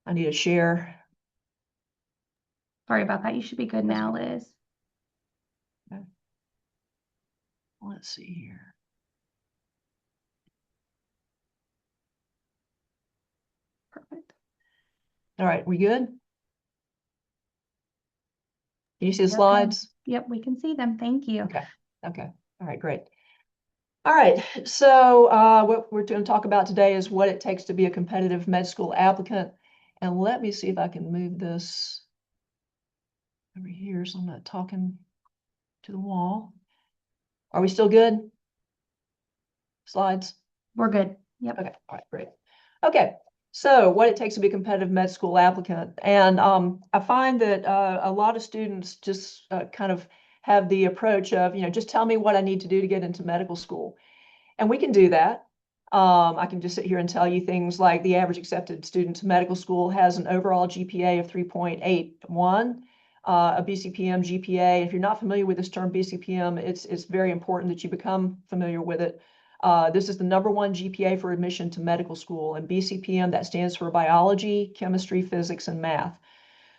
I need to share. Sorry about that. You should be good now, Liz. Okay. Let's see here. Perfect. All right, we good? Can you see the You're slides? good. Yep, we can see them. Thank you. Okay. Okay. All right, great. All right, so what we're going to talk about today is what it takes to be a competitive med school applicant. And let me see if I can move this over here so I'm not talking to the wall. Are we still good? Slides? We're good. Yep. Okay, all right, great. Okay, so what it takes to be a competitive med school applicant. And I find that a lot of students just kind of have the approach of, just tell me what I need to do to get into medical school. And we can do that. I can just sit here and tell you things like the average accepted student to medical school has an overall GPA of 3.81, a BCPM GPA. If you're not familiar with this term BCPM, it's very important that you become familiar with it. This is the #1 GPA for admission to medical school, and BCPM, that stands for biology, chemistry, physics, and math.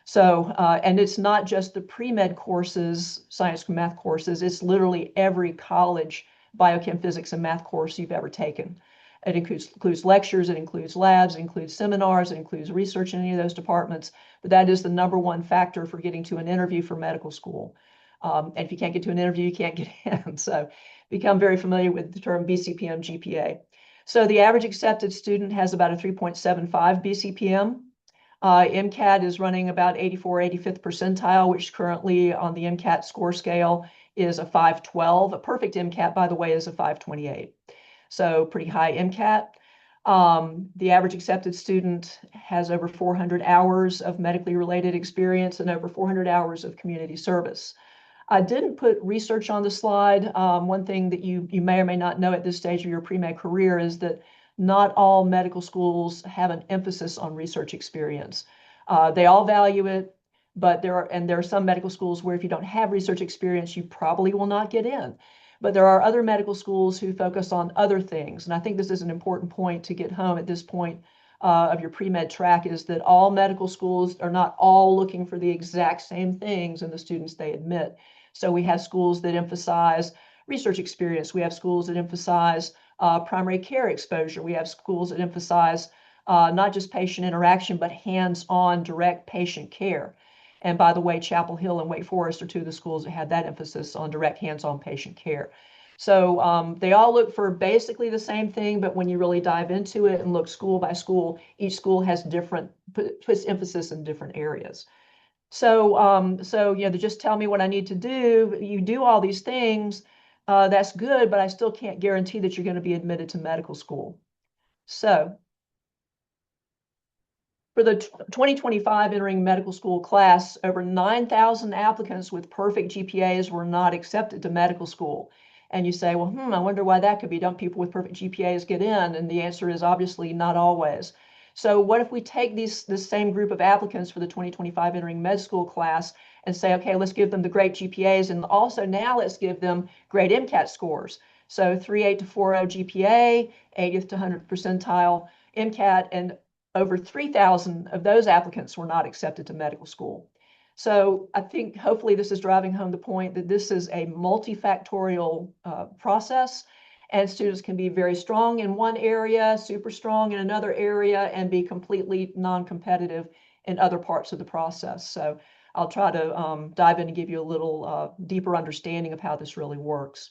So, and it's not just the pre-med courses, science and math courses, it's literally every college biochem, physics, and math course you've ever taken. It includes lectures, it includes labs, it includes seminars, it includes research in any of those departments, but that is the #1 factor for getting to an interview for medical school. And if you can't get to an interview, you can't get in. So become very familiar with the term BCPM GPA. So the average accepted student has about a 3.75 BCPM. MCAT is running about 85th percentile, which currently on the MCAT score scale is a 512. A perfect MCAT, by the way, is a 528. So pretty high MCAT. The average accepted student has over 400 hours of medically related experience and over 400 hours of community service. I didn't put research on the slide. One thing that you may or may not know at this stage of your pre-med career is that not all medical schools have an emphasis on research experience. They all value it, but there are some medical schools where if you don't have research experience, you probably will not get in. But there are other medical schools who focus on other things. And I think this is an important point to get home at this point of your pre-med track, is that all medical schools are not all looking for the exact same things in the students they admit. So we have schools that emphasize research experience. We have schools that emphasize primary care exposure. We have schools that emphasize not just patient interaction, but hands-on direct patient care. And by the way, Chapel Hill and Wake Forest are two of the schools that had that emphasis on direct hands-on patient care. So they all look for basically the same thing, but when you really dive into it and look school by school, each school has puts emphasis in different areas. So just tell me what I need to do. You do all these things, that's good, but I still can't guarantee that you're going to be admitted to medical school. So for the 2025 entering medical school class, over 9,000 applicants with perfect GPAs were not accepted to medical school. And you say, well, I wonder why that could be. Don't people with perfect GPAs get in? And the answer is obviously not always. So what if we take this same group of applicants for the 2025 entering med school class and say, okay, let's give them the great GPAs, and also now let's give them great MCAT scores. So 3.8 to 4.0 GPA, 80th to 100th percentile MCAT, and over 3,000 of those applicants were not accepted to medical school. So I think hopefully this is driving home the point that this is a multifactorial process, and students can be very strong in one area, super strong in another area, and be completely non-competitive in other parts of the process. So I'll try to dive in and give you a little deeper understanding of how this really works.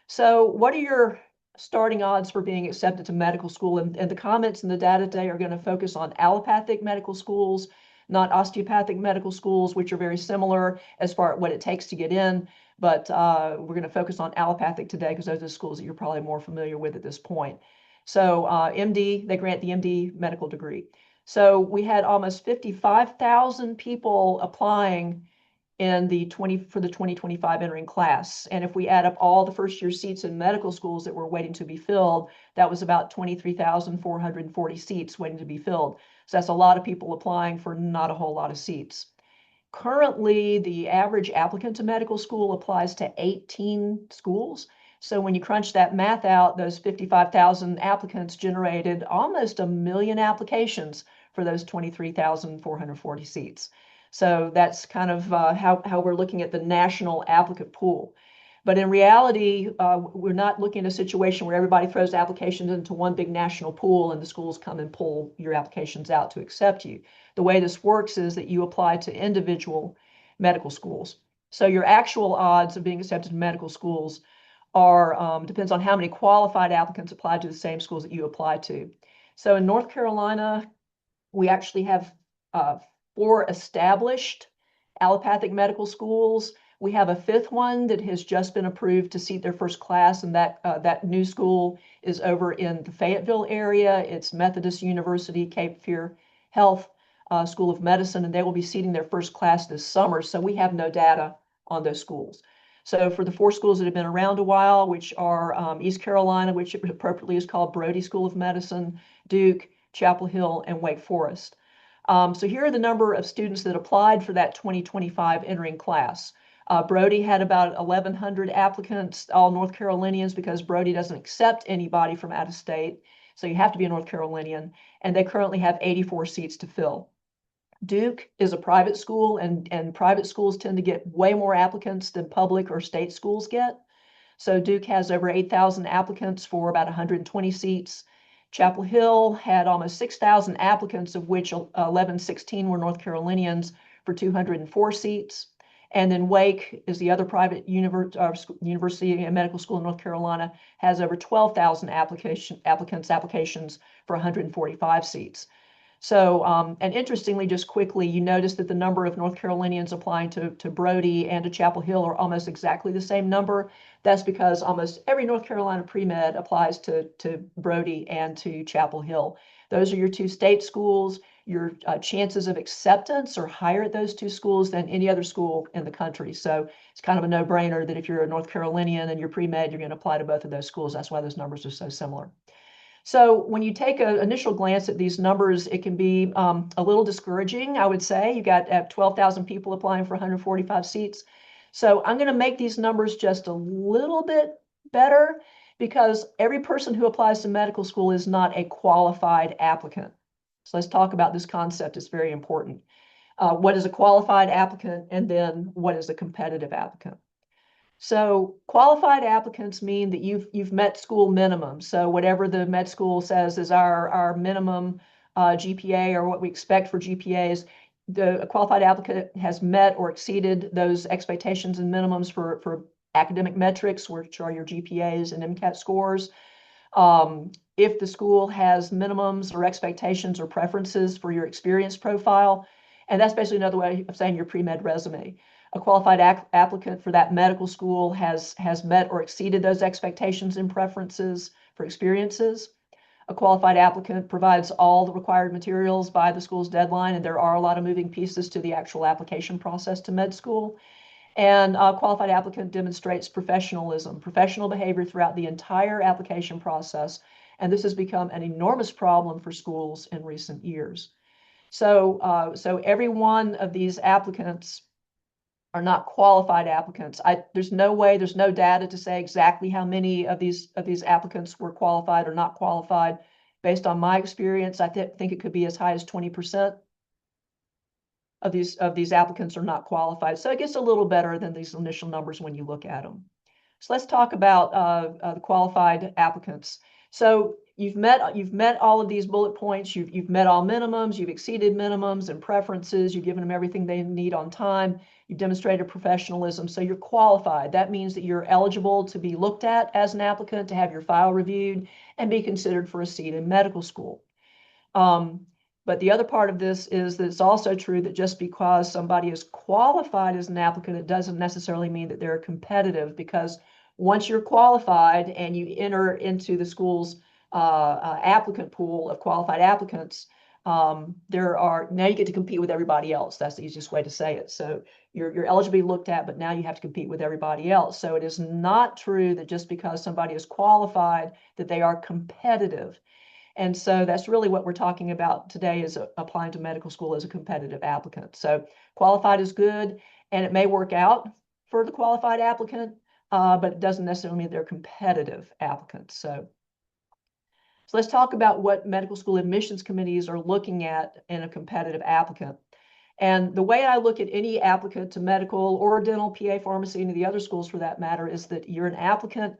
So what are your starting odds for being accepted to medical school? And the comments in the data today are going to focus on allopathic medical schools, not osteopathic medical schools, which are very similar as far as what it takes to get in. But we're going to focus on allopathic today because those are the schools that you're probably more familiar with at this point. So MD, they grant the MD medical degree. So we had almost 55,000 people applying in for the 2025 entering class. And if we add up all the first year seats in medical schools that were waiting to be filled, that was about 23,440 seats waiting to be filled. So that's a lot of people applying for not a whole lot of seats. Currently, the average applicant to medical school applies to 18 schools. So when you crunch that math out, those 55,000 applicants generated almost 1 million applications for those 23,440 seats. So that's kind of how we're looking at the national applicant pool. But in reality, we're not looking at a situation where everybody throws applications into one big national pool and the schools come and pull your applications out to accept you. The way this works is that you apply to individual medical schools. So your actual odds of being accepted to medical schools are depends on how many qualified applicants apply to the same schools that you apply to. So in North Carolina, we actually have 4 established allopathic medical schools. We have a 5th one that has just been approved to seat their first class, and that new school is over in the Fayetteville area. It's Methodist University Cape Fear Health School of Medicine, and they will be seating their first class this summer. So we have no data on those schools. So for the 4 schools that have been around a while, which are East Carolina, which appropriately is called Brody School of Medicine, Duke, Chapel Hill, and Wake Forest. So here are the number of students that applied for that 2025 entering class. Brody had about 1,100 applicants, all North Carolinians, because Brody doesn't accept anybody from out of state. So you have to be a North Carolinian, and they currently have 84 seats to fill. Duke is a private school, and private schools tend to get way more applicants than public or state schools get. So Duke has over 8,000 applicants for about 120 seats. Chapel Hill had almost 6,000 applicants, of which 1,116 were North Carolinians for 204 seats. And then Wake is the other private university and medical school in North Carolina, has over 12,000 applications for 145 seats. So, and interestingly, just quickly, you notice that the number of North Carolinians applying to Brody and to Chapel Hill are almost exactly the same number. That's because almost every North Carolina pre-med applies to Brody and to Chapel Hill. Those are your 2 state schools. Your chances of acceptance are higher at those 2 schools than any other school in the country. So it's kind of a no-brainer that if you're a North Carolinian and you're pre-med, you're going to apply to both of those schools. That's why those numbers are so similar. So when you take an initial glance at these numbers, it can be a little discouraging, I would say. You got 12,000 people applying for 145 seats. So I'm going to make these numbers just a little bit better because every person who applies to medical school is not a qualified applicant. So let's talk about this concept. It's very important. What is a qualified applicant, and then what is a competitive applicant? So qualified applicants mean that you've met school minimum. So whatever the med school says is our minimum GPA or what we expect for GPAs, a qualified applicant has met or exceeded those expectations and minimums for academic metrics, which are your GPAs and MCAT scores. If the school has minimums or expectations or preferences for your experience profile, and that's basically another way of saying your pre-med resume. A qualified applicant for that medical school has met or exceeded those expectations and preferences for experiences. A qualified applicant provides all the required materials by the school's deadline, and there are a lot of moving pieces to the actual application process to med school. And a qualified applicant demonstrates professional behavior throughout the entire application process. And this has become an enormous problem for schools in recent years. So every one of these applicants are not qualified applicants. There's no data to say exactly how many of these applicants were qualified or not qualified. Based on my experience, I think it could be as high as 20% of these applicants are not qualified. So it gets a little better than these initial numbers when you look at them. So let's talk about the qualified applicants. So you've met all of these bullet points. You've met all minimums. You've exceeded minimums and preferences. You've given them everything they need on time. You've demonstrated professionalism. So you're qualified. That means that you're eligible to be looked at as an applicant, to have your file reviewed, and be considered for a seat in medical school. But the other part of this is that it's also true that just because somebody is qualified as an applicant, it doesn't necessarily mean that they're competitive, because once you're qualified and you enter into the school's applicant pool of qualified applicants, now you get to compete with everybody else. That's the easiest way to say it. So you're eligible to be looked at, but now you have to compete with everybody else. So it is not true that just because somebody is qualified that they are competitive. And so that's really what we're talking about today, is applying to medical school as a competitive applicant. So qualified is good, and it may work out for the qualified applicant, but it doesn't necessarily mean they're competitive applicants. So So let's talk about what medical school admissions committees are looking at in a competitive applicant. And the way I look at any applicant to medical or dental, PA, pharmacy, any of the other schools for that matter, is that you're an applicant,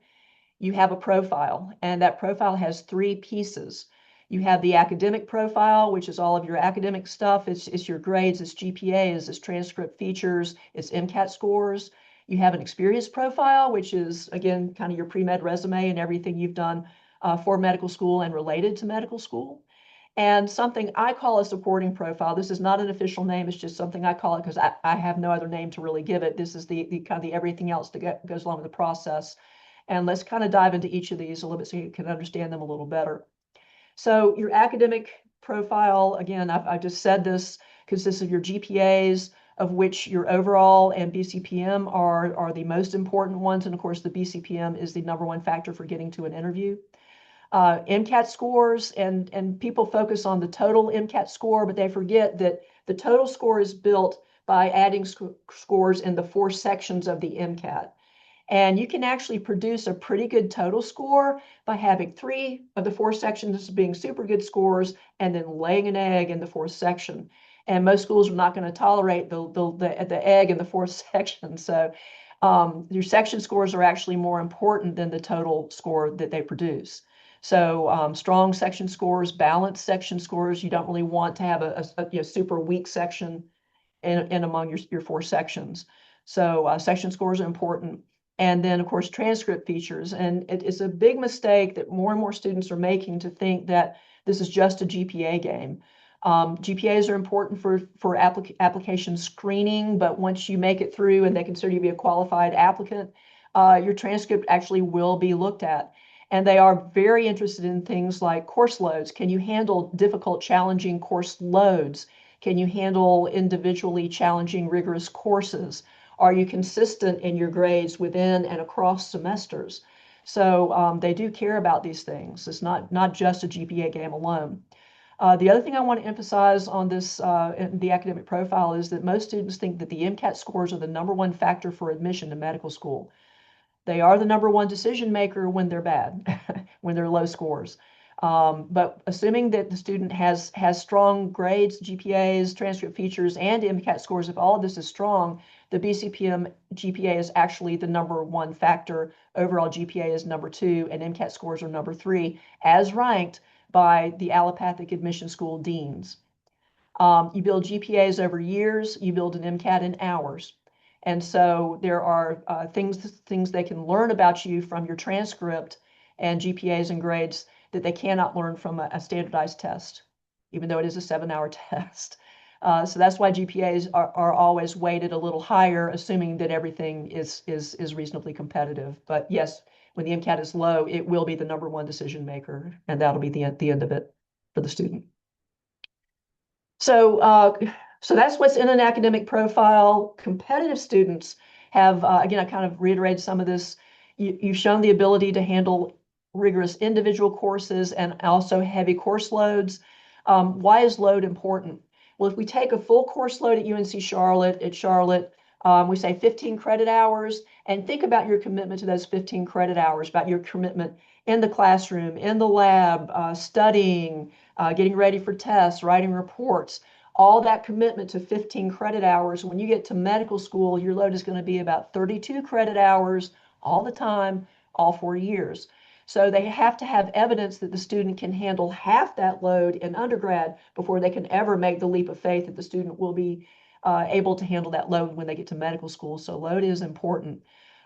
you have a profile, and that profile has three pieces. You have the academic profile, which is all of your academic stuff. It's your grades, it's GPAs, it's transcript features, it's MCAT scores. You have an experience profile, which is, again, kind of your pre-med resume and everything you've done for medical school and related to medical school. And something I call a supporting profile. This is not an official name. It's just something I call it because I have no other name to really give it. This is the kind of the everything else that goes along with the process. And let's kind of dive into each of these a little bit so you can understand them a little better. So your academic profile, again, I just said this, consists of your GPAs, of which your overall and BCPM are the most important ones. And of course, the BCPM is the #1 factor for getting to an interview. MCAT scores, and people focus on the total MCAT score, but they forget that the total score is built by adding scores in the 4 sections of the MCAT. And you can actually produce a pretty good total score by having 3 of the 4 sections being super good scores and then laying an egg in the 4th section. And most schools are not going to tolerate the egg in the 4th section. So your section scores are actually more important than the total score that they produce. So strong section scores, balanced section scores, you don't really want to have a super weak section in among your 4 sections. So section scores are important. And then, of course, transcript features. And it's a big mistake that more and more students are making to think that this is just a GPA game. GPAs are important for application screening, but once you make it through and they consider you to be a qualified applicant, your transcript actually will be looked at. And they are very interested in things like course loads. Can you handle difficult, challenging course loads? Can you handle individually challenging, rigorous courses? Are you consistent in your grades within and across semesters? So they do care about these things. It's not just a GPA game alone. The other thing I want to emphasize on this, the academic profile, is that most students think that the MCAT scores are the #1 factor for admission to medical school. They are the #1 decision maker when they're bad, when they're low scores. But assuming that the student has strong grades, GPAs, transcript features, and MCAT scores, if all of this is strong, the BCPM GPA is actually the #1 factor. Overall GPA is #2, and MCAT scores are #3, as ranked by the allopathic admission school deans. You build GPAs over years, you build an MCAT in hours. And so there are things they can learn about you from your transcript and GPAs and grades that they cannot learn from a standardized test, even though it is a 7-hour test. So that's why GPAs are always weighted a little higher, assuming that everything is reasonably competitive. But yes, when the MCAT is low, it will be the #1 decision maker, and that'll be the end of it for the student. So that's what's in an academic profile. Competitive students have, again, I kind of reiterated some of this. You've shown the ability to handle rigorous individual courses and also heavy course loads. Why is load important? Well, if we take a full course load at UNC Charlotte, we say 15 credit hours, and think about your commitment to those 15 credit hours, about your commitment in the classroom, in the lab, studying, getting ready for tests, writing reports, all that commitment to 15 credit hours. When you get to medical school, your load is going to be about 32 credit hours all the time, all 4 years. So they have to have evidence that the student can handle half that load in undergrad before they can ever make the leap of faith that the student will be able to handle that load when they get to medical school. So load is important.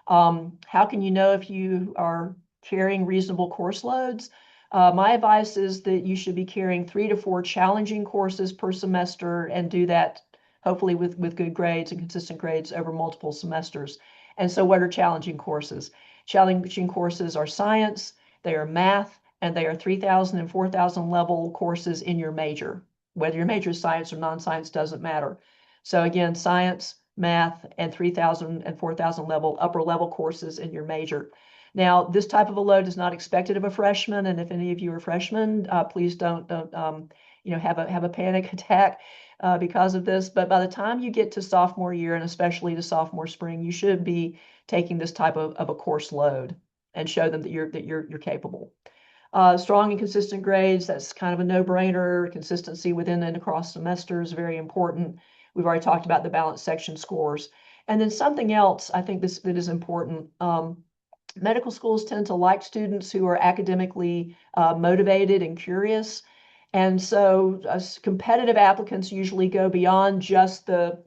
How can you know if you are carrying reasonable course loads? My advice is that you should be carrying 3 to 4 challenging courses per semester and do that hopefully with good grades and consistent grades over multiple semesters. And so what are challenging courses? Challenging courses are science, they are math, and they are 3,000 and 4,000 level courses in your major. Whether your major is science or non-science doesn't matter. So again, science, math, and 3,000 and 4,000 level upper level courses in your major. Now, this type of a load is not expected of a freshman, and if any of you are freshmen, please don't have a panic attack because of this. But by the time you get to sophomore year, and especially to sophomore spring, you should be taking this type of a course load and show them that you're capable. Strong and consistent grades, that's kind of a no-brainer. Consistency within and across semesters, very important. We've already talked about the balanced section scores. And then something else, I think that is important. Medical schools tend to like students who are academically motivated and curious. And so competitive applicants usually go beyond just the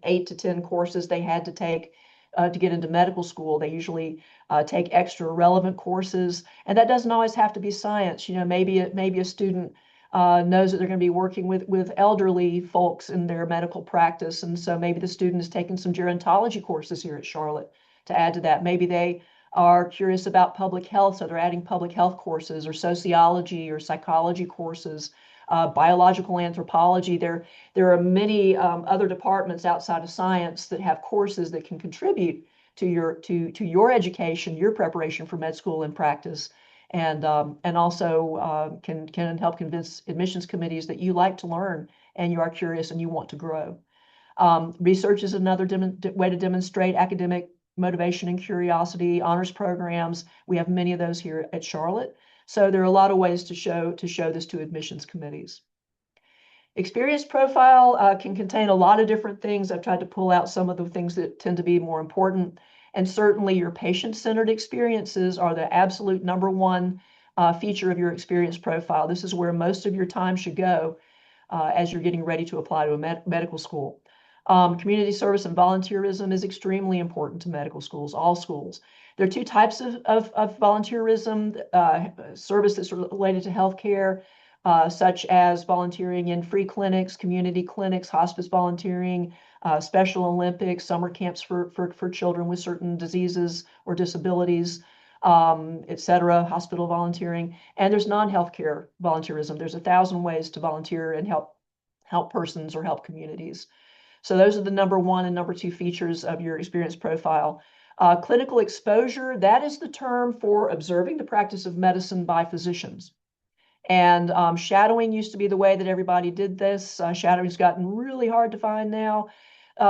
8 to 10 courses they had to take to get into medical school. They usually take extra relevant courses, and that doesn't always have to be science. Maybe a student knows that they're going to be working with elderly folks in their medical practice, and so maybe the student is taking some gerontology courses here at Charlotte to add to that. Maybe they are curious about public health, so they're adding public health courses or sociology or psychology courses, biological anthropology. There are many other departments outside of science that have courses that can contribute to your education, your preparation for med school and practice, and also can help convince admissions committees that you like to learn and you are curious and you want to grow. Research is another way to demonstrate academic motivation and curiosity. Honors programs, we have many of those here at Charlotte. So there are a lot of ways to show this to admissions committees. Experience profile can contain a lot of different things. I've tried to pull out some of the things that tend to be more important. And certainly your patient-centered experiences are the absolute number one feature of your experience profile. This is where most of your time should go as you're getting ready to apply to a medical school. Community service and volunteerism is extremely important to medical schools, all schools. There are two types of volunteerism, service that's related to healthcare, such as volunteering in free clinics, community clinics, hospice volunteering, Special Olympics, summer camps for children with certain diseases or disabilities, etc., hospital volunteering. And there's non-healthcare volunteerism. There's 1,000 ways to volunteer and help persons or help communities. So those are the number one and number two features of your experience profile. Clinical exposure, that is the term for observing the practice of medicine by physicians. And shadowing used to be the way that everybody did this. Shadowing's gotten really hard to find now.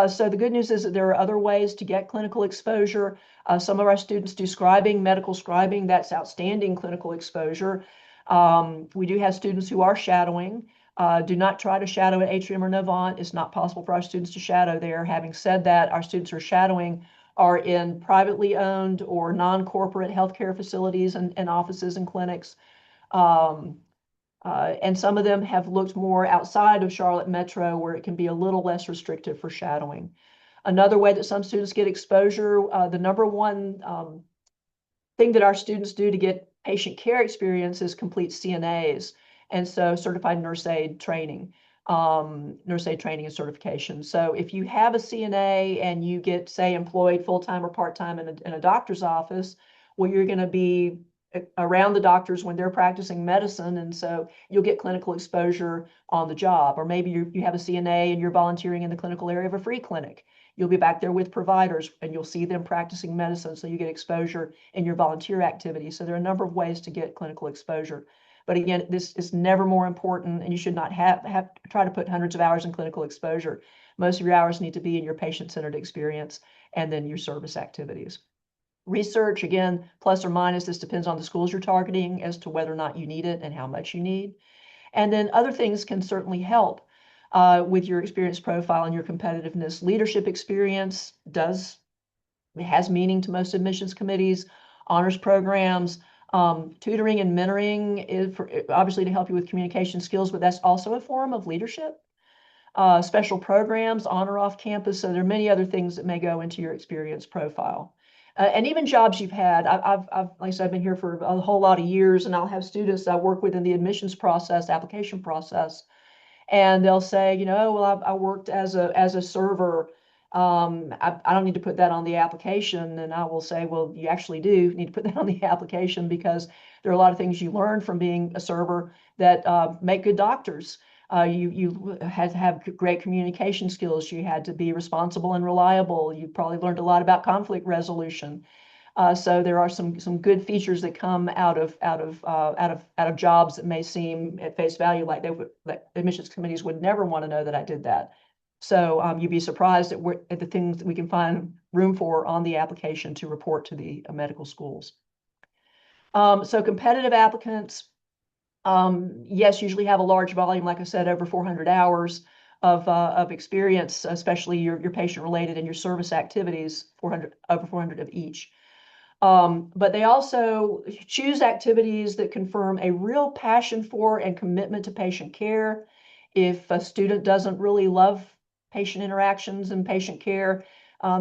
So the good news is that there are other ways to get clinical exposure. Some of our students do scribing, medical scribing. That's outstanding clinical exposure. We do have students who are shadowing. Do not try to shadow at Atrium or Novant. It's not possible for our students to shadow there. Having said that, our students who are shadowing are in privately owned or non-corporate healthcare facilities and offices and clinics. And some of them have looked more outside of Charlotte Metro where it can be a little less restrictive for shadowing. Another way that some students get exposure, the number one thing that our students do to get patient care experience is complete CNAs. And so certified nurse aid training and certification. So if you have a CNA and you get, say, employed full-time or part-time in a doctor's office, well, you're going to be around the doctors when they're practicing medicine, and so you'll get clinical exposure on the job. Or maybe you have a CNA and you're volunteering in the clinical area of a free clinic. You'll be back there with providers and you'll see them practicing medicine, so you get exposure in your volunteer activity. So there are a number of ways to get clinical exposure. But again, this is never more important, and you should not try to put hundreds of hours in clinical exposure. Most of your hours need to be in your patient-centered experience and then your service activities. Research, again, plus or minus, this depends on the schools you're targeting as to whether or not you need it and how much you need. And then other things can certainly help with your experience profile and your competitiveness. Leadership experience has meaning to most admissions committees. Honors programs, tutoring and mentoring is obviously to help you with communication skills, but that's also a form of leadership. Special programs on or off campus. So there are many other things that may go into your experience profile. And even jobs you've had. Like I said, I've been here for a whole lot of years, and I'll have students that I work with in the admissions process, application process, and they'll say, well, I worked as a server. I don't need to put that on the application. And I will say, well, you actually do need to put that on the application, because there are a lot of things you learn from being a server that make good doctors. You had to have great communication skills. You had to be responsible and reliable. You probably learned a lot about conflict resolution. So there are some good features that come out of jobs that may seem at face value like that admissions committees would never want to know that I did that. So you'd be surprised at the things that we can find room for on the application to report to the medical schools. So competitive applicants, yes, usually have a large volume, like I said, over 400 hours of experience, especially your patient-related and your service activities, over 400 of each. But they also choose activities that confirm a real passion for and commitment to patient care. If a student doesn't really love patient interactions and patient care,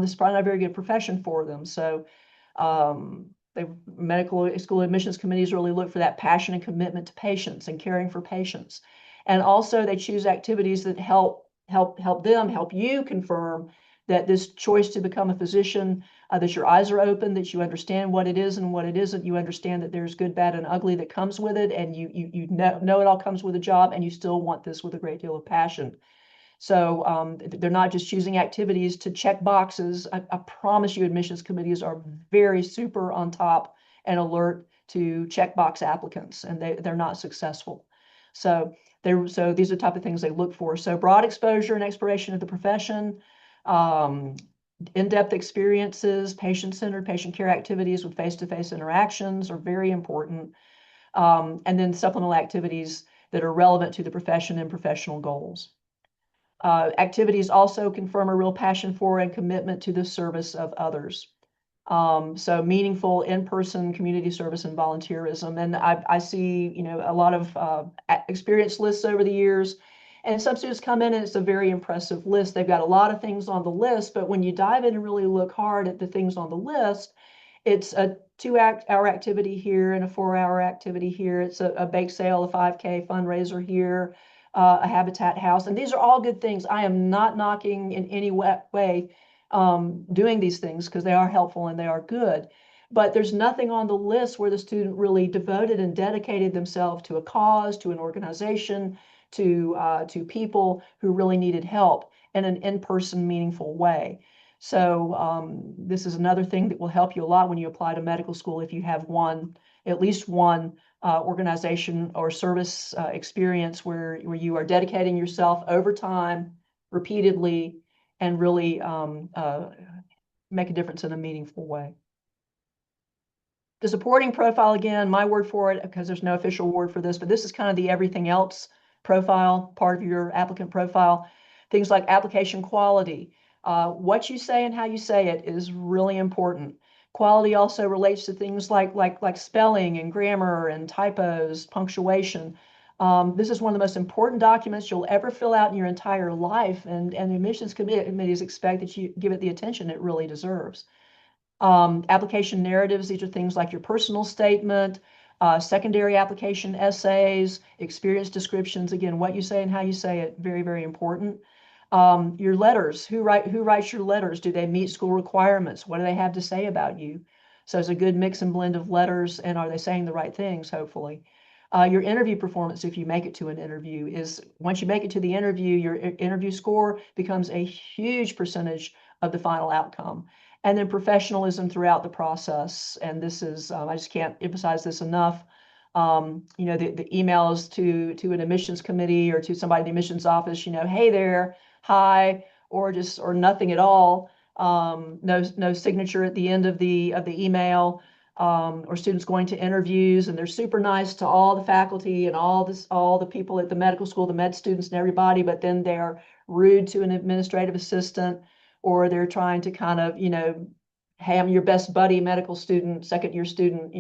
this is probably not a very good profession for them. So the medical school admissions committees really look for that passion and commitment to patients and caring for patients. And also they choose activities that help you confirm that this choice to become a physician, that your eyes are open, that you understand what it is and what it isn't. You understand that there's good, bad, and ugly that comes with it, and you know it all comes with a job, and you still want this with a great deal of passion. So they're not just choosing activities to check boxes. I promise you, admissions committees are very super on top and alert to checkbox applicants, and they're not successful. So these are the type of things they look for. So broad exposure and exploration of the profession, in-depth experiences, patient-centered patient care activities with face-to-face interactions are very important. And then supplemental activities that are relevant to the profession and professional goals. Activities also confirm a real passion for and commitment to the service of others. So meaningful in-person community service and volunteerism. And I see, a lot of experience lists over the years. And some students come in and it's a very impressive list. They've got a lot of things on the list, but when you dive in and really look hard at the things on the list, it's a 2-hour activity here and a 4-hour activity here. It's a bake sale, a 5K fundraiser here, a habitat house. And these are all good things. I am not knocking in any way doing these things because they are helpful and they are good. But there's nothing on the list where the student really devoted and dedicated themselves to a cause, to an organization, to people who really needed help in an in-person, meaningful way. So this is another thing that will help you a lot when you apply to medical school if you have at least one organization or service experience where you are dedicating yourself over time, repeatedly, and really make a difference in a meaningful way. The supporting profile, again, my word for it, because there's no official word for this, but this is kind of the everything else profile, part of your applicant profile. Things like application quality. What you say and how you say it is really important. Quality also relates to things like spelling and grammar and typos, punctuation. This is one of the most important documents you'll ever fill out in your entire life, and the admissions committees expect that you give it the attention it really deserves. Application narratives, these are things like your personal statement, secondary application essays, experience descriptions. Again, what you say and how you say it, very, very important. Your letters, who writes your letters? Do they meet school requirements? What do they have to say about you? So it's a good mix and blend of letters, and are they saying the right things, hopefully. Your interview performance, if you make it to an interview, is once you make it to the interview, your interview score becomes a huge percentage of the final outcome. And then professionalism throughout the process. And this is, I just can't emphasize this enough. The emails to an admissions committee or to somebody in the admissions office, hey there, hi, or nothing at all. No signature at the end of the email, or students going to interviews and they're super nice to all the faculty and all the people at the medical school, the med students and everybody, but then they're rude to an administrative assistant, or they're trying to kind of, hey, I'm your best buddy medical student, second year student,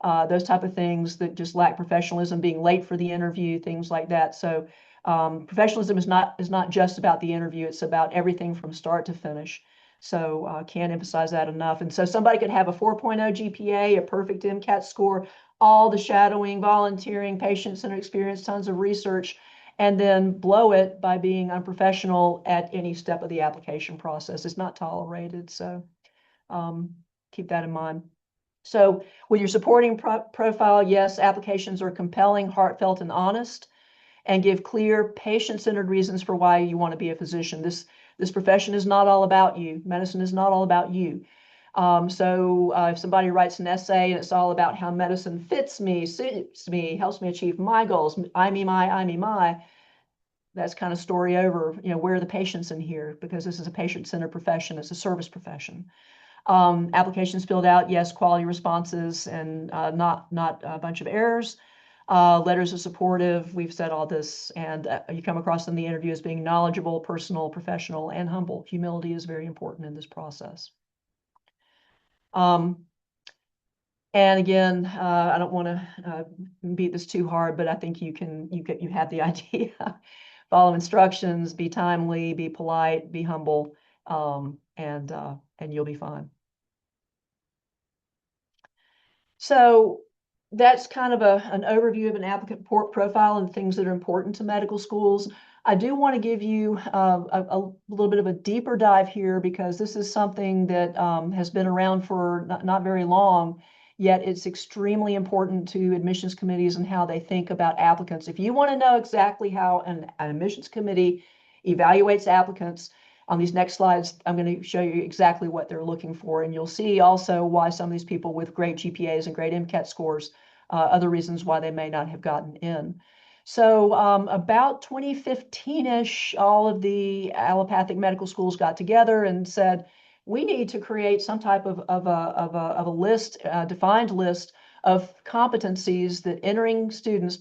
those type of things that just lack professionalism, being late for the interview, things like that. So professionalism is not just about the interview, it's about everything from start to finish. So can't emphasize that enough. And so somebody could have a 4.0 GPA, a perfect MCAT score, all the shadowing, volunteering, patient-centered experience, tons of research, and then blow it by being unprofessional at any step of the application process. It's not tolerated. So keep that in mind. So with your supporting profile, yes, applications are compelling, heartfelt, and honest, and give clear, patient-centered reasons for why you want to be a physician. This profession is not all about you. Medicine is not all about you. So if somebody writes an essay and it's all about how medicine fits me, suits me, helps me achieve my goals, I, me, my, that's kind of story over. Where are the patients in here? Because this is a patient-centered profession. It's a service profession. Applications filled out, yes, quality responses, and not a bunch of errors. Letters of supportive, we've said all this, and you come across in the interview as being knowledgeable, personal, professional, and humble. Humility is very important in this process. And again, I don't want to beat this too hard, but I think you have the idea. Follow instructions, be timely, be polite, be humble, and you'll be fine. So that's kind of an overview of an applicant profile and things that are important to medical schools. I do want to give you a little bit of a deeper dive here because this is something that has been around for not very long, yet it's extremely important to admissions committees and how they think about applicants. If you want to know exactly how an admissions committee evaluates applicants, on these next slides, I'm going to show you exactly what they're looking for, and you'll see also why some of these people with great GPAs and great MCAT scores, other reasons why they may not have gotten in. So about 2015-ish, all of the allopathic medical schools got together and said, we need to create some type of a list, a defined list of competencies that entering students,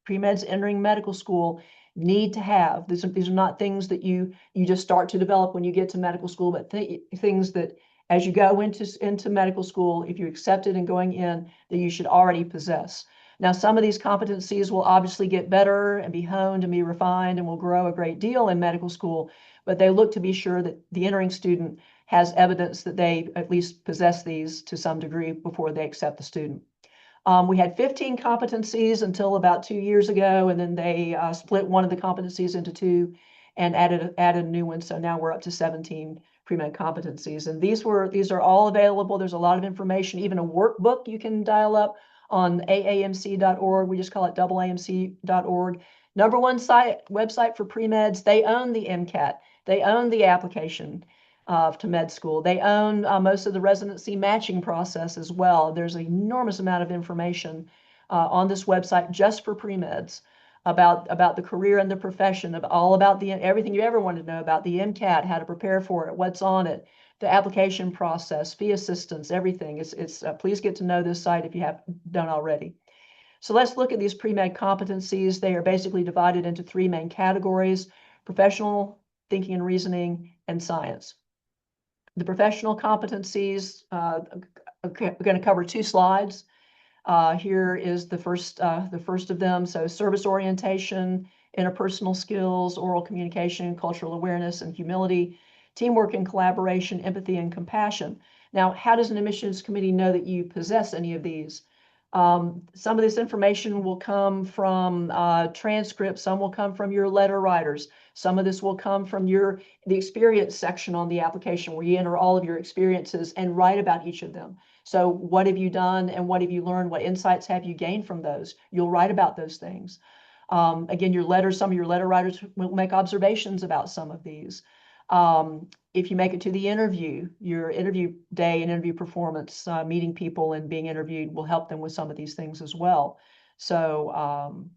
pre-meds entering medical school, need to have. These are not things that you just start to develop when you get to medical school, but things that as you go into medical school, if you're accepted and going in, that you should already possess. Now, some of these competencies will obviously get better and be honed and be refined and will grow a great deal in medical school, but they look to be sure that the entering student has evidence that they at least possess these to some degree before they accept the student. We had 15 competencies until about 2 years ago, and then they split one of the competencies into two and added a new one. So now we're up to 17 pre-med competencies. And these are all available. There's a lot of information, even a workbook you can dial up on aamc.org. We just call it AAMC.org. Number one website for pre-meds. They own the MCAT. They own the application to med school. They own most of the residency matching process as well. There's an enormous amount of information on this website just for pre-meds about the career and the profession, all about everything you ever wanted to know about the MCAT, how to prepare for it, what's on it, the application process, fee assistance, everything. Please get to know this site if you haven't done already. So let's look at these pre-med competencies. They are basically divided into three main categories: professional, thinking and reasoning, and science. The professional competencies are going to cover 2 slides. Here is the first of them. So service orientation, interpersonal skills, oral communication, cultural awareness and humility, teamwork and collaboration, empathy and compassion. Now, how does an admissions committee know that you possess any of these? Some of this information will come from transcripts. Some will come from your letter writers. Some of this will come from the experience section on the application where you enter all of your experiences and write about each of them. So what have you done and what have you learned? What insights have you gained from those? You'll write about those things. Again, some of your letter writers will make observations about some of these. If you make it to the interview, your interview day and interview performance, meeting people and being interviewed will help them with some of these things as well. So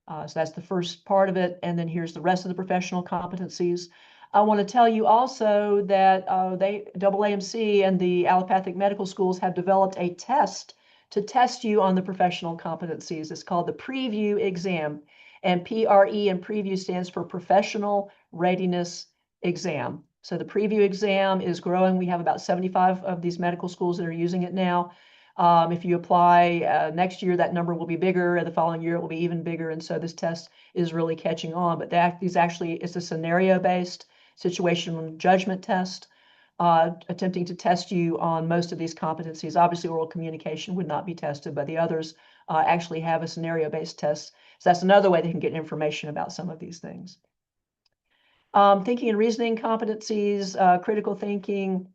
that's the first part of it. And then here's the rest of the professional competencies. I want to tell you also that AAMC and the allopathic medical schools have developed a test to test you on the professional competencies. It's called the preview exam, and PRE and preview stands for professional readiness exam. So the preview exam is growing. We have about 75 of these medical schools that are using it now. If you apply next year, that number will be bigger. The following year, it will be even bigger. And so this test is really catching on. But it's a scenario-based situational judgment test, attempting to test you on most of these competencies. Obviously, oral communication would not be tested, but the others actually have a scenario-based test. So that's another way they can get information about some of these things. Thinking and reasoning competencies, critical thinking.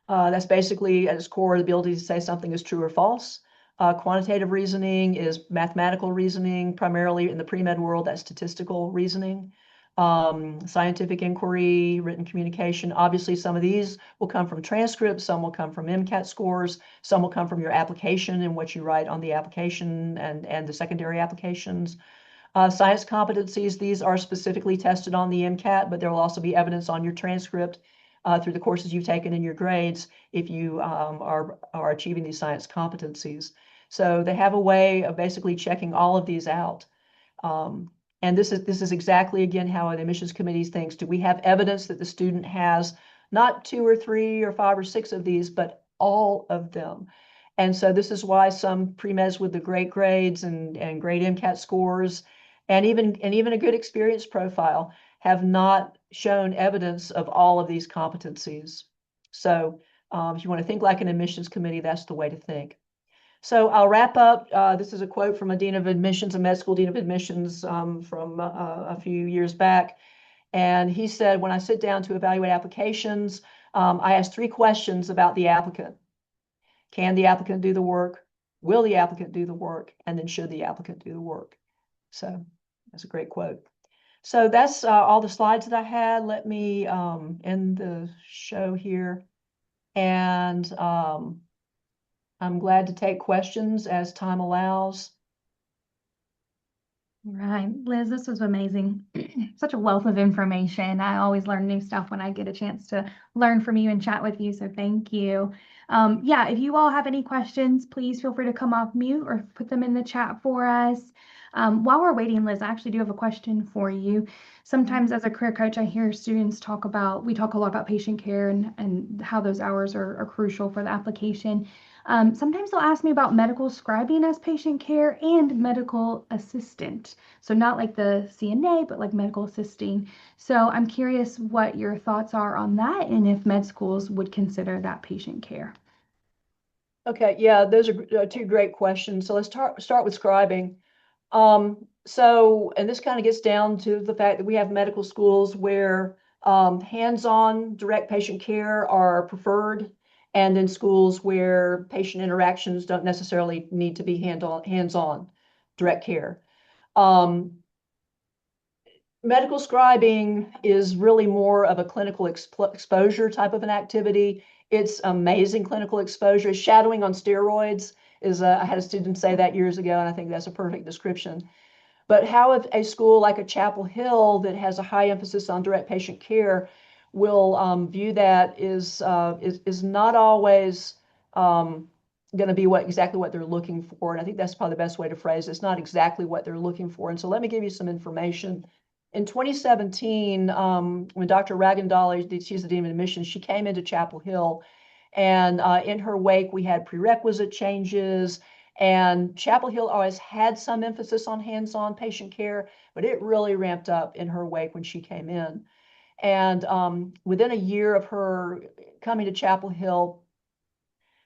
That's basically at its core the ability to say something is true or false. Quantitative reasoning is mathematical reasoning, primarily in the pre-med world, that's statistical reasoning. Scientific inquiry, written communication. Obviously, some of these will come from transcripts, some will come from MCAT scores, some will come from your application and what you write on the application and the secondary applications. Science competencies, these are specifically tested on the MCAT, but there will also be evidence on your transcript through the courses you've taken in your grades if you are achieving these science competencies. So they have a way of basically checking all of these out. And this is exactly, again, how an admissions committee thinks. Do we have evidence that the student has not 2 or 3 or 5 or 6 of these, but all of them? And so this is why some pre-meds with the great grades and great MCAT scores and even a good experience profile have not shown evidence of all of these competencies. So if you want to think like an admissions committee, that's the way to think. So I'll wrap up. This is a quote from a dean of admissions, a med school dean of admissions from a few years back. And he said, when I sit down to evaluate applications, I ask 3 questions about the applicant. Can the applicant do the work? Will the applicant do the work? And then should the applicant do the work? So that's a great quote. So that's all the slides that I had. Let me end the show here. And I'm glad to take questions as time allows. Right, Liz, this was amazing. Such a wealth of information. I always learn new stuff when I get a chance to learn from you and chat with you, so thank you. Yeah, if you all have any questions, please feel free to come off mute or put them in the chat for us. While we're waiting, Liz, I actually do have a question for you. Sometimes as a career coach, I hear students we talk a lot about patient care and how those hours are crucial for the application. Sometimes they'll ask me about medical scribing as patient care and medical assistant. So not like the CNA, but like medical assisting. So I'm curious what your thoughts are on that and if med schools would consider that patient care. Okay, yeah, those are 2 great questions. So let's start with scribing. And this kind of gets down to the fact that we have medical schools where hands-on direct patient care are preferred, and in schools where patient interactions don't necessarily need to be hands-on direct care. Medical scribing is really more of a clinical exposure type of an activity. It's amazing clinical exposure. Shadowing on steroids is, I had a student say that years ago, and I think that's a perfect description. But how if a school like a Chapel Hill that has a high emphasis on direct patient care will view that is not always going to be exactly what they're looking for. And I think that's probably the best way to phrase it. It's not exactly what they're looking for. And so let me give you some information. In 2017, when Dr. Ragendali, she's the dean of admissions, she came into Chapel Hill, and in her wake, we had prerequisite changes. And Chapel Hill always had some emphasis on hands-on patient care, but it really ramped up in her wake when she came in. And within a year of her coming to Chapel Hill,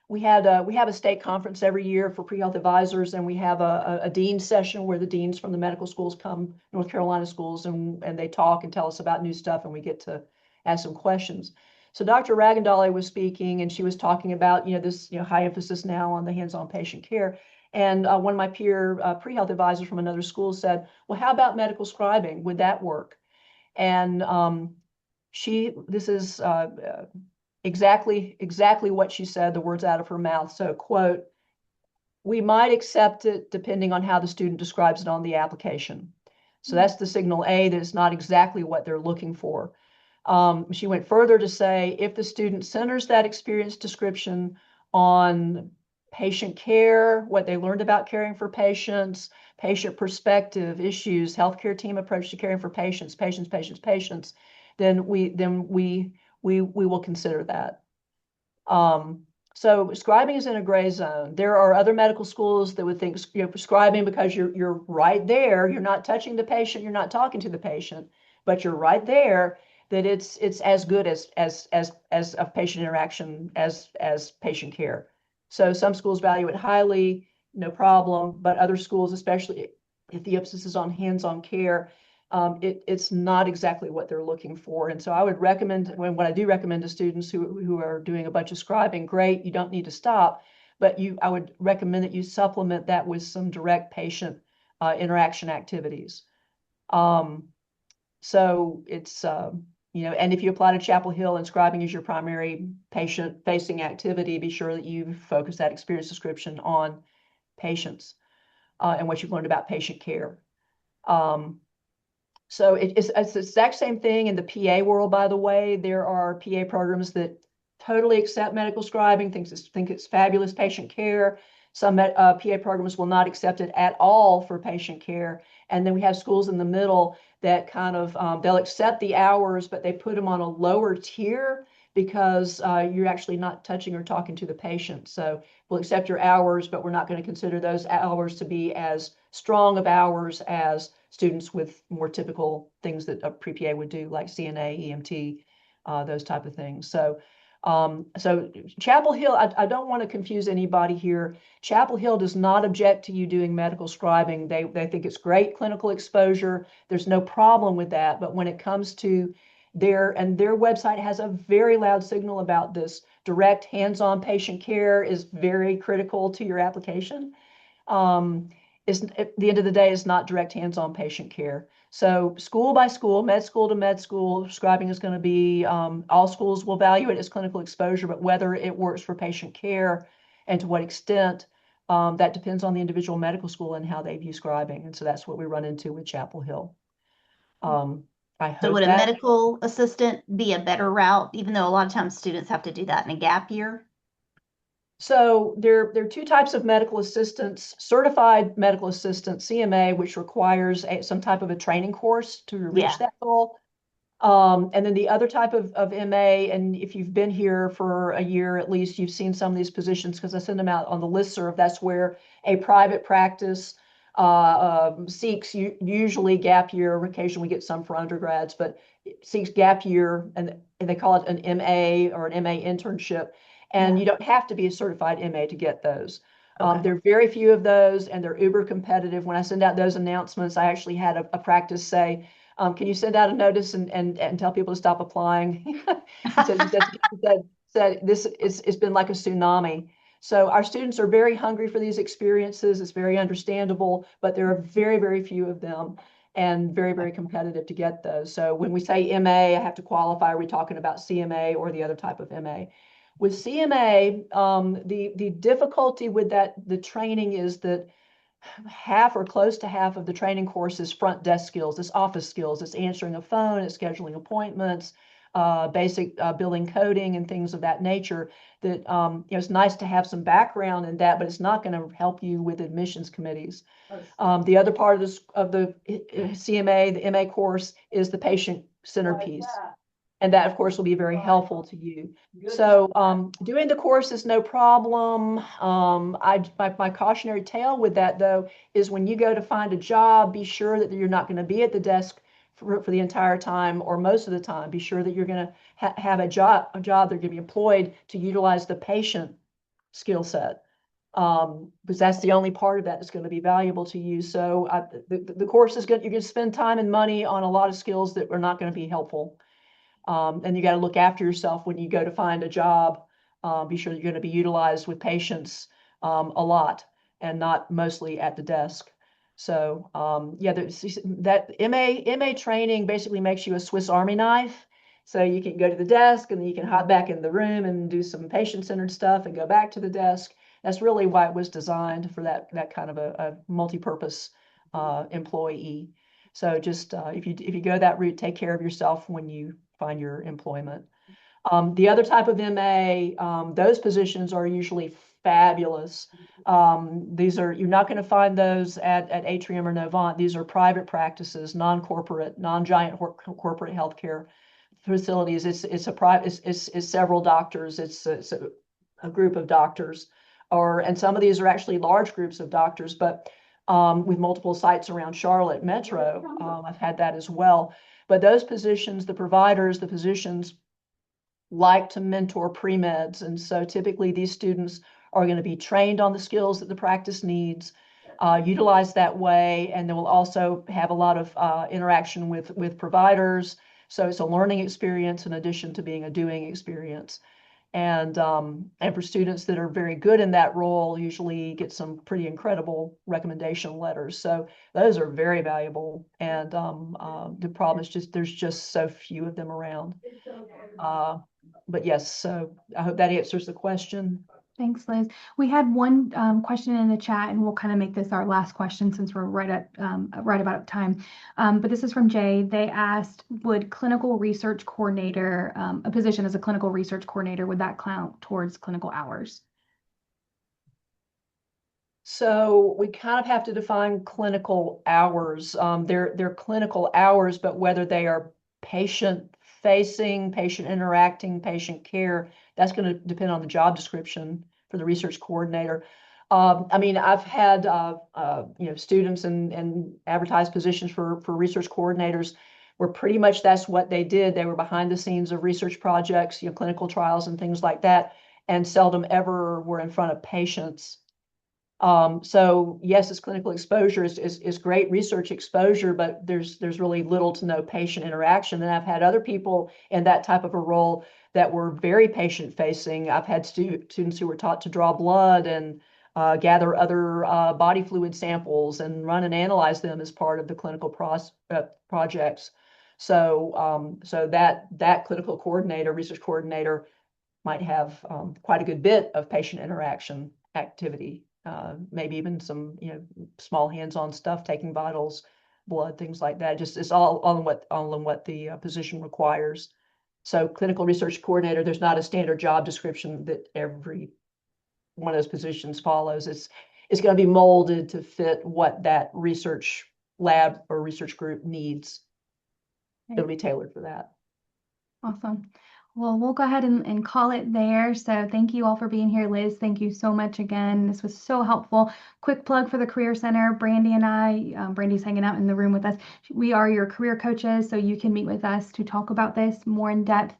we have a state conference every year for pre-health advisors, and we have a dean session where the deans from the medical schools come, North Carolina schools, and they talk and tell us about new stuff, and we get to ask some questions. So Dr. Ragendali was speaking, and she was talking about this high emphasis now on the hands-on patient care. And one of my peer pre-health advisors from another school said, "Well, how about medical scribing? Would that work?" And this is exactly what she said, the words out of her mouth. So, quote, "We might accept it depending on how the student describes it on the application." So that's the signal A that it's not exactly what they're looking for. She went further to say, if the student centers that experience description on patient care, what they learned about caring for patients, patient perspective, issues, healthcare team approach to caring for patients, then we will consider that. So scribing is in a gray zone. There are other medical schools that would think prescribing, because you're right there, you're not touching the patient, you're not talking to the patient, but you're right there, that it's as good as a patient interaction as patient care. So some schools value it highly, no problem, but other schools, especially if the emphasis is on hands-on care, it's not exactly what they're looking for. And so I would recommend, what I do recommend to students who are doing a bunch of scribing, great, you don't need to stop, but I would recommend that you supplement that with some direct patient interaction activities. So it's, and if you apply to Chapel Hill and scribing is your primary patient-facing activity, be sure that you focus that experience description on patients and what you've learned about patient care. So it's the exact same thing in the PA world, by the way. There are PA programs that totally accept medical scribing, think it's fabulous patient care. Some PA programs will not accept it at all for patient care. And then we have schools in the middle that kind of, they'll accept the hours, but they put them on a lower tier because you're actually not touching or talking to the patient. So we'll accept your hours, but we're not going to consider those hours to be as strong of hours as students with more typical things that a pre-PA would do, like CNA, EMT, those type of things. So Chapel Hill, I don't want to confuse anybody here. Chapel Hill does not object to you doing medical scribing. They think it's great clinical exposure. There's no problem with that. But when it comes to their website has a very loud signal about this. Direct hands-on patient care is very critical to your application. Is at the end of the day is not direct hands-on patient care. So school by school, med school to med school, scribing is going to be, all schools will value it as clinical exposure, but whether it works for patient care and to what extent, that depends on the individual medical school and how they view scribing. And so that's what we run into with Chapel Hill. I So hope would a that. medical assistant be a better route, even though a lot of times students have to do that in a gap year? So there are two types of medical assistants: certified medical assistant, CMA, which requires some type of a training course to reach Yeah. that goal. And then the other type of MA, and if you've been here for a year at least, you've seen some of these positions because I send them out on the listserv. That's where a private practice seeks usually gap year. Occasionally we get some for undergrads, but seeks gap year, and they call it an MA or an MA internship. And Yeah. you don't have to be a certified MA to get those. Okay. There are very few of those, and they're uber competitive. When I send out those announcements, I actually had a practice say, can you send out a notice and tell people to stop applying? He said this it's been like a tsunami. So our students are very hungry for these experiences. It's very understandable, but there are very, very few of them and very, very competitive to get those. So when we say MA, I have to qualify, are we talking about CMA or the other type of MA? With CMA, the difficulty with that, the training is that half or close to half of the training course is front desk skills, it's office skills, it's answering a phone, it's scheduling appointments, basic billing coding and things of that nature. That it's nice to have some background in that, but it's not going to help you with admissions committees. The other part of this of the CMA, the MA course, is the patient centerpiece. And that, of course, will be very helpful to you. So doing the course is no problem. My cautionary tale with that, though, is when you go to find a job, be sure that you're not going to be at the desk for the entire time or most of the time. Be sure that you're going to have a job they're going to be employed to utilize the patient skill set. Because that's the only part of that that's going to be valuable to you. So the course is good. You're going to spend time and money on a lot of skills that are not going to be helpful. And you got to look after yourself when you go to find a job. Be sure you're going to be utilized with patients a lot and not mostly at the desk. So yeah, that MA training basically makes you a Swiss Army knife. So you can go to the desk and then you can hop back in the room and do some patient-centered stuff and go back to the desk. That's really why it was designed for that kind of a multi-purpose employee. So just if you go that route, take care of yourself when you find your employment. The other type of MA, those positions are usually fabulous. You're not going to find those at Atrium or Novant. These are private practices, non-corporate, non-giant corporate healthcare facilities. It's several doctors. It's a group of doctors, and some of these are actually large groups of doctors, but with multiple sites around Charlotte Metro. I've had that as well. But those positions, the providers, the physicians like to mentor pre-meds. And so typically these students are going to be trained on the skills that the practice needs, utilized that way, and they will also have a lot of interaction with providers. So it's a learning experience in addition to being a doing experience. And for students that are very good in that role, usually get some pretty incredible recommendation letters. So those are very valuable. And the problem is just there's just so few of them around. But yes, so I hope that answers the question. Thanks, Liz. We had one question in the chat, and we'll kind of make this our last question since we're right about time. But this is from Jay. They asked, would clinical research coordinator, a position as a clinical research coordinator, would that count towards clinical hours? So we kind of have to define clinical hours. They're clinical hours, but whether they are patient facing, patient interacting, patient care, that's going to depend on the job description for the research coordinator. I mean, I've had students and advertised positions for research coordinators where pretty much that's what they did. They were behind the scenes of research projects, clinical trials and things like that, and seldom ever were in front of patients. So yes, it's clinical exposure is great research exposure, but there's really little to no patient interaction. And I've had other people in that type of a role that were very patient facing. I've had students who were taught to draw blood and gather other body fluid samples and run and analyze them as part of the clinical projects. So that clinical coordinator, research coordinator, might have quite a good bit of patient interaction activity. Maybe even some, small hands-on stuff, taking vitals, blood, things like that. Just it's all on what the position requires. So clinical research coordinator, there's not a standard job description that every one of those positions follows. It's going to be molded to fit what that research lab or research group needs. It'll be tailored for that. Awesome. Well, we'll go ahead and call it there. So thank you all for being here. Liz, thank you so much again. This was so helpful. Quick plug for the Career Center. Brandy and I, Brandy's hanging out in the room with us. We are your career coaches, so you can meet with us to talk about this more in depth.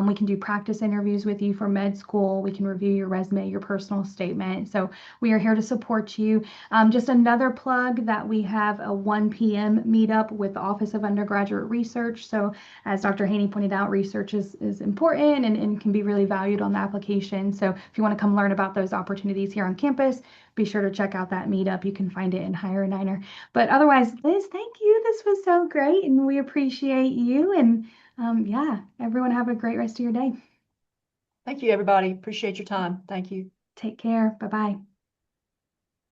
We can do practice interviews with you for med school. We can review your resume, your personal statement. So we are here to support you. Just another plug that we have a 1 p.m. meetup with the Office of Undergraduate Research. So as Dr. Hanie pointed out, research is important and can be really valued on the application. So if you want to come learn about those opportunities here on campus, be sure to check out that meetup. You can find it in Hire a Niner. But otherwise, Liz, thank you. This was so great, and we appreciate you. And yeah, everyone have a great rest of your day. Thank you, everybody. Appreciate your time. Thank you. Take care. Bye-bye.